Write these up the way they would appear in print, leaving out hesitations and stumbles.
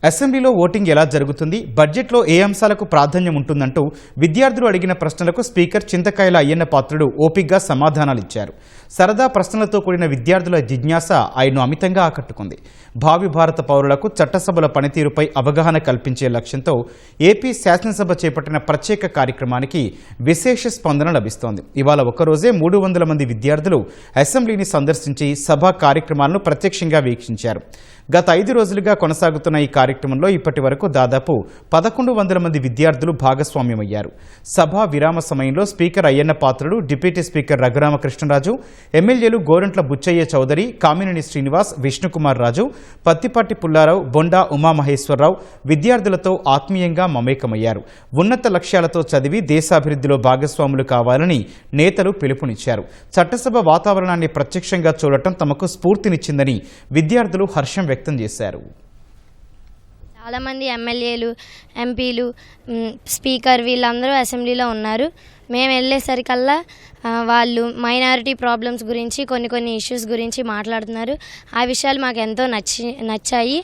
అసెంబ్లీలో ఓటింగ్ ఎలా జరుగుతుంది, బడ్జెట్లో ఏ అంశాలకు ప్రాధాన్యం ఉంటుందంటూ విద్యార్థులు అడిగిన ప్రశ్నలకు స్పీకర్ చింతకాయల అయ్యన్న పాత్రుడు ఓపిగ్గా సమాధానాలిచ్చారు. సరదా ప్రశ్నలతో కూడిన విద్యార్థుల జిజ్ఞాస ఆయన్ను అమితంగా ఆకట్టుకుంది. భావి భారత పౌరులకు చట్టసభల పనితీరుపై అవగాహన కల్పించే లక్ష్యంతో ఏపీ శాసనసభ చేపట్టిన ప్రత్యేక కార్యక్రమానికి విశేష స్పందన లభిస్తోంది. ఇవాళ ఒక్కరోజే 300 మంది విద్యార్థులు అసెంబ్లీని సందర్శించి సభా కార్యక్రమాలను ప్రత్యక్షంగా వీక్షించారు. గత 5 రోజులుగా కొనసాగుతున్న ఈ కార్యక్రమంలో ఇప్పటి వరకు దాదాపు 1100 మంది విద్యార్థులు భాగస్వామ్యమయ్యారు. సభా విరామ సమయంలో speaker Ayyanna Patrudu, deputy speaker Raghuramakrishnaraju, ఎమ్మెల్యేలు గోరంట్ల బుచ్చయ్య చౌదరి, కామినేని శ్రీనివాస్, విష్ణుకుమార్ రాజు, పత్తిపాటి పుల్లారావు, బొండా ఉమామహేశ్వరరావు విద్యార్థులతో ఆత్మీయంగా మమేకమయ్యారు. ఉన్నత లక్ష్యాలతో చదివి దేశాభివృద్ధిలో భాగస్వాములు కావాలని నేతలు పిలుపునిచ్చారు. చట్టసభ వాతావరణాన్ని ప్రత్యక్షంగా చూడటం తమకు స్ఫూర్తినిచ్చిందని విద్యార్థులు హర్షం వ్యక్తం చేశారు. చాలామంది ఎమ్మెల్యేలు, ఎంపీలు, స్పీకర్ వీళ్ళందరూ అసెంబ్లీలో ఉన్నారు. మేము వెళ్ళేసరికల్లా వాళ్ళు మైనారిటీ ప్రాబ్లమ్స్ గురించి కొన్ని ఇష్యూస్ గురించి మాట్లాడుతున్నారు. ఆ విషయాలు మాకు ఎంతో నచ్చాయి.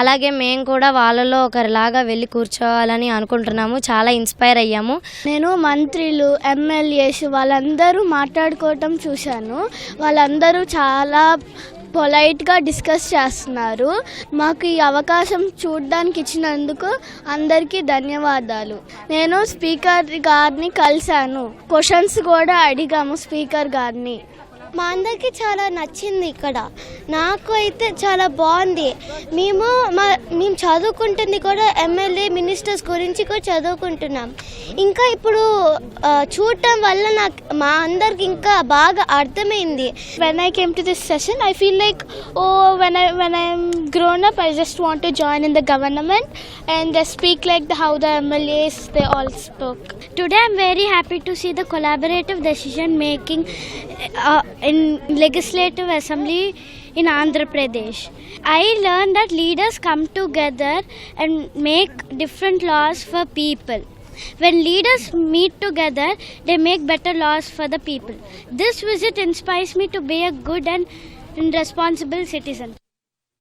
అలాగే మేము కూడా వాళ్ళలో ఒకరిలాగా వెళ్ళి కూర్చోవాలని అనుకుంటున్నాము. చాలా ఇన్స్పైర్ అయ్యాము. నేను మంత్రులు, ఎమ్మెల్యేస్ వాళ్ళందరూ మాట్లాడుకోవటం చూశాను. వాళ్ళందరూ చాలా పొలైట్గా డిస్కస్ చేస్తున్నారు. మాకు ఈ అవకాశం చూడడానికి ఇచ్చినందుకు అందరికీ ధన్యవాదాలు. నేను స్పీకర్ గారిని కలిశాను. క్వశ్చన్స్ కూడా అడిగాము స్పీకర్ గారిని. మా అందరికీ చాలా నచ్చింది. ఇక్కడ నాకు అయితే చాలా బాగుంది. మేము చదువుకుంటుంది కూడా ఎమ్మెల్యే, మినిస్టర్స్ గురించి కూడా చదువుకుంటున్నాం. ఇంకా ఇప్పుడు చూడటం వల్ల మా అందరికి ఇంకా బాగా అర్థమైంది. When I came to this session, I feel like, when I'm grown up, I just want to join in the government and speak like how the MLAs they all spoke. Today I'm very happy to see the collaborative decision making in legislative assembly in Andhra Pradesh. I learned that leaders come together and make different laws for people. When leaders meet together, they make better laws for the people. This visit inspires me to be a good and responsible citizen.